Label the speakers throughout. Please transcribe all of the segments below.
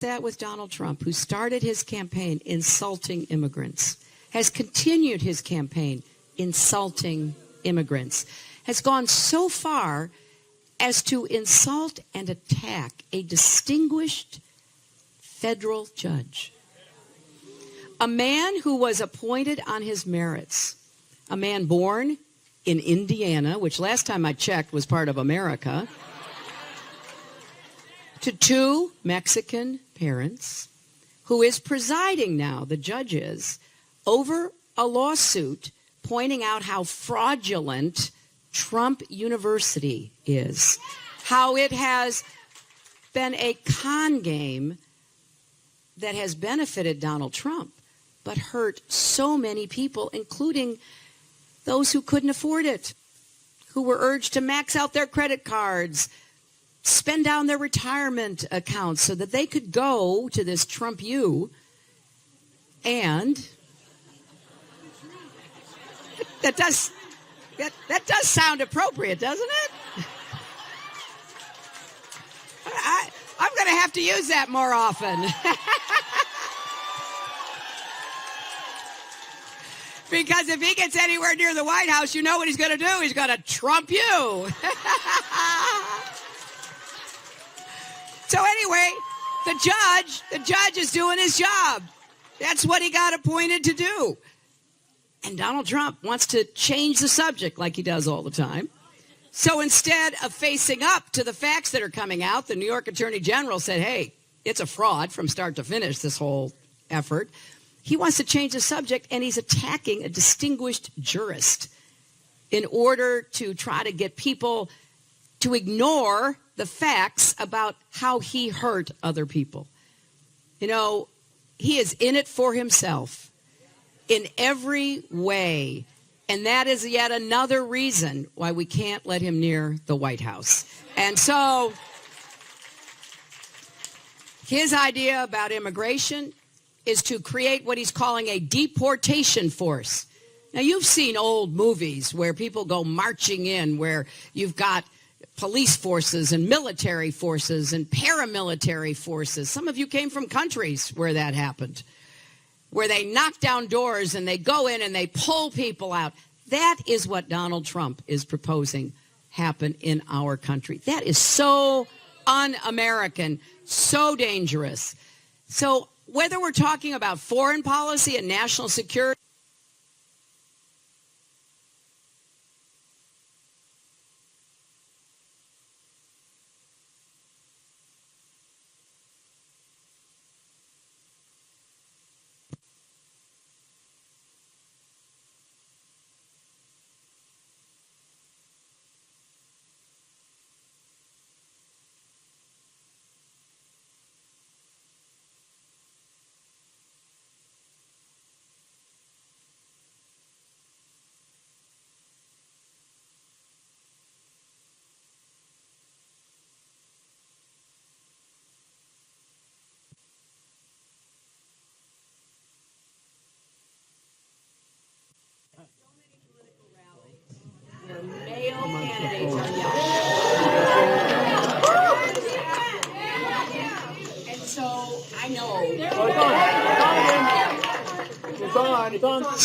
Speaker 1: that with Donald Trump, who started his campaign insulting immigrants, has continued his campaign insulting immigrants, has gone so far as to insult and attack a distinguished federal judge, a man who was appointed on his merits, a man born in Indiana, which last time I checked was part of America, to two Mexican parents, who is presiding now, the judge is, over a lawsuit pointing out how fraudulent Trump University is, how it has been a con game that has benefited Donald Trump, but hurt so many people, including those who couldn't afford it, who were urged to max out their credit cards, spend down their retirement accounts so that they could go to this Trump U, and that does sound appropriate, doesn't it? I'm going to have to use that more often. Because if he gets anywhere near the White House, you know what he's going to do? He's going to Trump you. So anyway, the judge is doing his job. That's what he got appointed to do. And Donald Trump wants to change the subject like he does all the time. So instead of facing up to the facts that are coming out, the New York Attorney General said, hey, it's a fraud from start to finish, this whole effort. He wants to change the subject, and he's attacking a distinguished jurist in order to try to get people to ignore the facts about how he hurt other people. You know, he is in it for himself in every way. And that is yet another reason why we can't let him near the White House. And so his idea about immigration is to create what he's calling a deportation force. Now, you've seen old movies where people go marching in, where you've got police forces and military forces and paramilitary forces. Some of you came from countries where that happened, where they knock down doors and they go in and they pull people out. That is what Donald Trump is proposing happen in our country. That is so un-American, so dangerous. So whether we're talking about foreign policy and national security, male candidates are young. And so I know. It's on.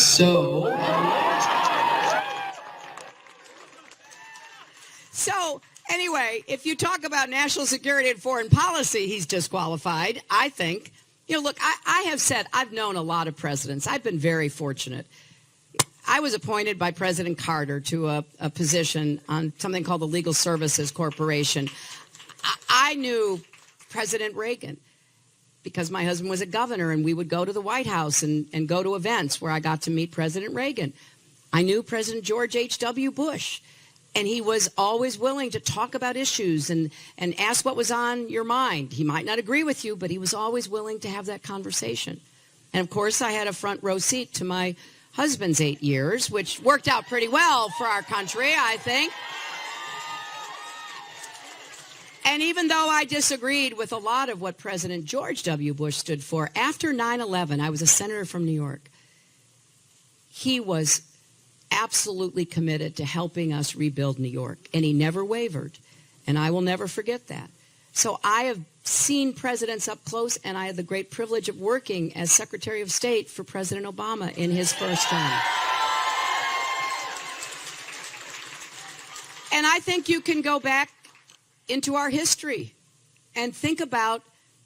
Speaker 1: So anyway, if you talk about national security and foreign policy, he's disqualified, I think. You know, look, I have said I've known a lot of presidents. I've been very fortunate. I was appointed by President Carter to a position on something called the Legal Services Corporation. I knew President Reagan because my husband was a governor, and we would go to the White House and go to events where I got to meet President Reagan. I knew President George H.W. Bush, and he was always willing to talk about issues and ask what was on your mind. He might not agree with you, but he was always willing to have that conversation. And of course, I had a front row seat to my husband's 8 years, which worked out pretty well for our country, I think. And even though I disagreed with a lot of what President George W. Bush stood for, after 9/11, I was a senator from New York. He was absolutely committed to helping us rebuild New York, and he never wavered, and I will never forget that. So I have seen presidents up close, and I had the great privilege of working as Secretary of State for President Obama in his first term. And I think you can go back into our history and think about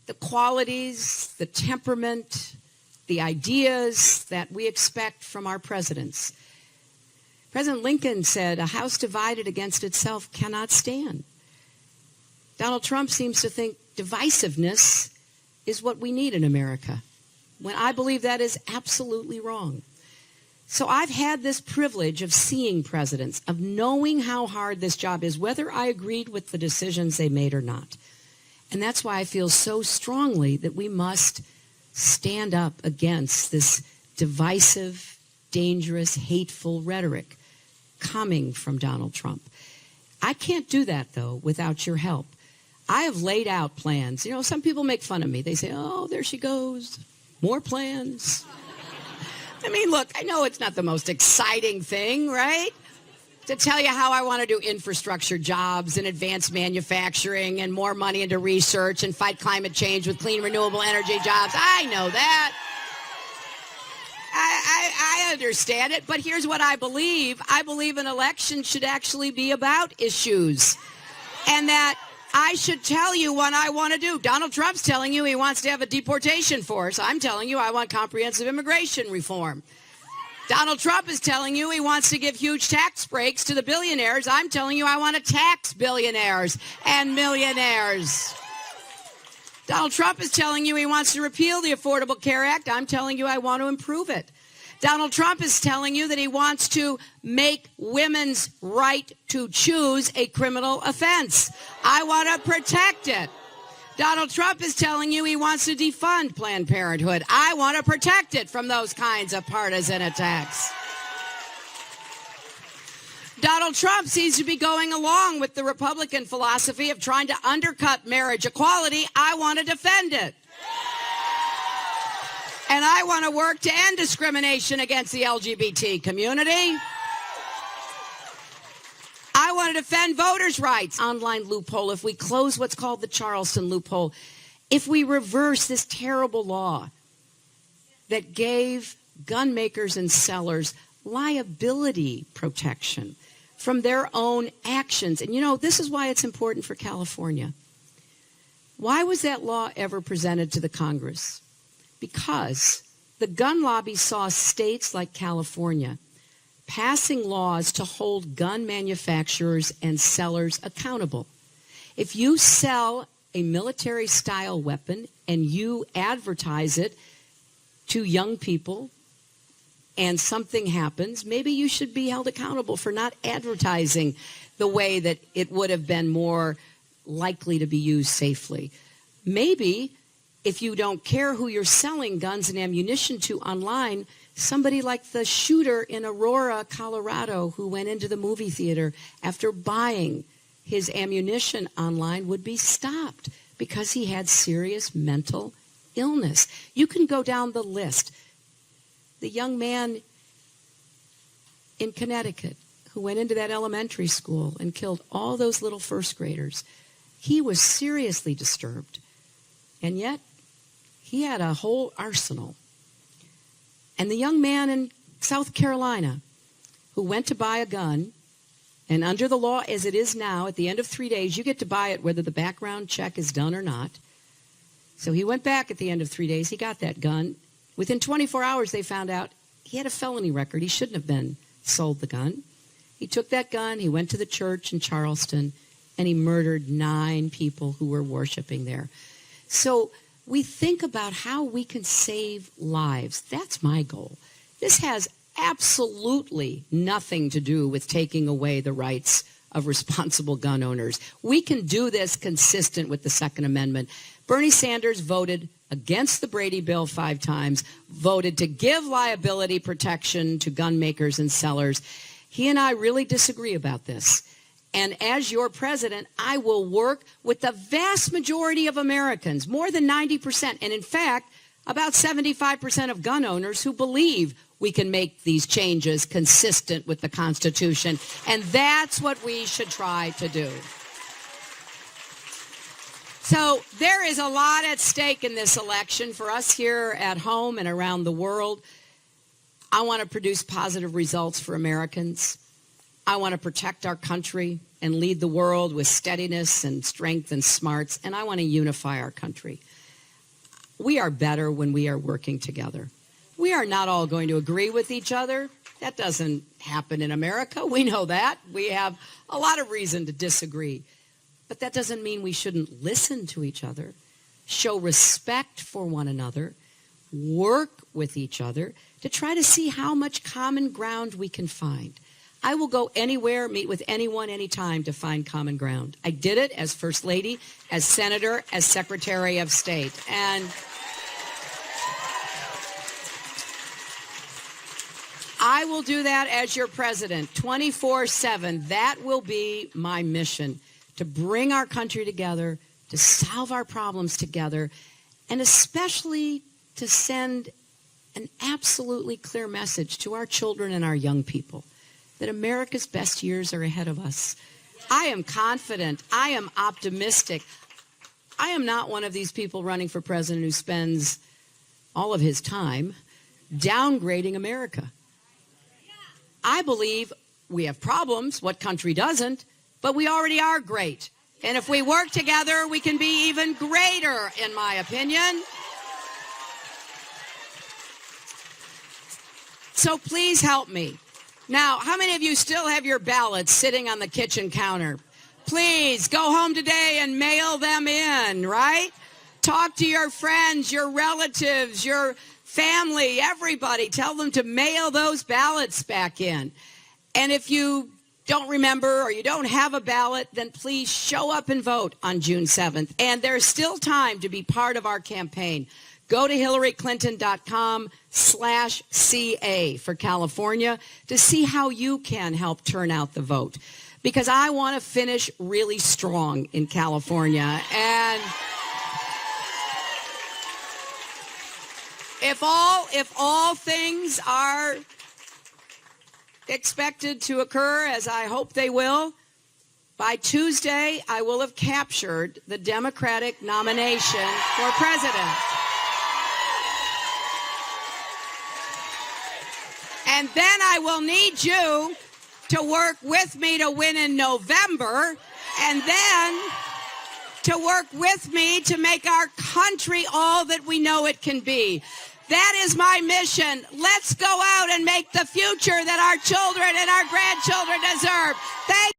Speaker 1: the qualities, the temperament, the ideas that we expect from our presidents. President Lincoln said, "A house divided against itself cannot stand." Donald Trump seems to think divisiveness is what we need in America, when I believe that is absolutely wrong. So I've had this privilege of seeing presidents, of knowing how hard this job is, whether I agreed with the decisions they made or not. And that's why I feel so strongly that we must stand up against this divisive, dangerous, hateful rhetoric coming from Donald Trump. I can't do that, though, without your help. I have laid out plans. You know, some people make fun of me. They say, "Oh, there she goes. More plans." I mean, look, I know it's not the most exciting thing, right? To tell you how I want to do infrastructure jobs and advanced manufacturing and more money into research and fight climate change with clean, renewable energy jobs. I know that. I understand it, but here's what I believe. I believe an election should actually be about issues, and that I should tell you what I want to do. Donald Trump's telling you he wants to have a deportation force. I'm telling you I want comprehensive immigration reform. Donald Trump is telling you he wants to give huge tax breaks to the billionaires. I'm telling you I want to tax billionaires and millionaires. Donald Trump is telling you he wants to repeal the Affordable Care Act. I'm telling you I want to improve it. Donald Trump is telling you that he wants to make women's right to choose a criminal offense. I want to protect it. Donald Trump is telling you he wants to defund Planned Parenthood. I want to protect it from those kinds of partisan attacks. Donald Trump seems to be going along with the Republican philosophy of trying to undercut marriage equality. I want to defend it. And I want to work to end discrimination against the LGBT community. I want to defend voters' rights. Online loophole, if we close what's called the Charleston loophole, if we reverse this terrible law that gave gun makers and sellers liability protection from their own actions. And you know, this is why it's important for California. Why was that law ever presented to the Congress? Because the gun lobby saw states like California passing laws to hold gun manufacturers and sellers accountable. If you sell a military-style weapon and you advertise it to young people and something happens, maybe you should be held accountable for not advertising the way that it would have been more likely to be used safely. Maybe if you don't care who you're selling guns and ammunition to online, somebody like the shooter in Aurora, Colorado, who went into the movie theater after buying his ammunition online would be stopped because he had serious mental illness. You can go down the list. The young man in Connecticut who went into that elementary school and killed all those little first graders, he was seriously disturbed. And yet, he had a whole arsenal. And the young man in South Carolina who went to buy a gun, and under the law as it is now, at the end of 3 days, you get to buy it whether the background check is done or not. So he went back at the end of 3 days. He got that gun. Within 24 hours, they found out he had a felony record. He shouldn't have been sold the gun. He took that gun. He went to the church in Charleston, and he murdered 9 people who were worshiping there. So we think about how we can save lives. That's my goal. This has absolutely nothing to do with taking away the rights of responsible gun owners. We can do this consistent with the Second Amendment. Bernie Sanders voted against the Brady Bill 5 times, voted to give liability protection to gun makers and sellers. He and I really disagree about this. And as your president, I will work with the vast majority of Americans, more than 90%, and in fact, about 75% of gun owners who believe we can make these changes consistent with the Constitution. And that's what we should try to do. So there is a lot at stake in this election for us here at home and around the world. I want to produce positive results for Americans. I want to protect our country and lead the world with steadiness and strength and smarts, and I want to unify our country. We are better when we are working together. We are not all going to agree with each other. That doesn't happen in America. We know that. We have a lot of reason to disagree. But that doesn't mean we shouldn't listen to each other, show respect for one another, work with each other to try to see how much common ground we can find. I will go anywhere, meet with anyone, anytime to find common ground. I did it as First Lady, as Senator, as Secretary of State. And I will do that as your president, 24/7. That will be my mission, to bring our country together, to solve our problems together, and especially to send an absolutely clear message to our children and our young people that America's best years are ahead of us. I am confident. I am optimistic. I am not one of these people running for president who spends all of his time downgrading America. I believe we have problems. What country doesn't? But we already are great. And if we work together, we can be even greater, in my opinion. So please help me. Now, how many of you still have your ballots sitting on the kitchen counter? Please go home today and mail them in, right? Talk to your friends, your relatives, your family, everybody. Tell them to mail those ballots back in. And if you don't remember or you don't have a ballot, then please show up and vote on June 7th. And there's still time to be part of our campaign. Go to HillaryClinton.com/CA for California to see how you can help turn out the vote. Because I want to finish really strong in California. And if all things are expected to occur, as I hope they will, by Tuesday, I will have captured the Democratic nomination for president. And then I will need you to work with me to win in November, and then to work with me to make our country all that we know it can be. That is my mission. Let's go out and make the future that our children and our grandchildren deserve. Thank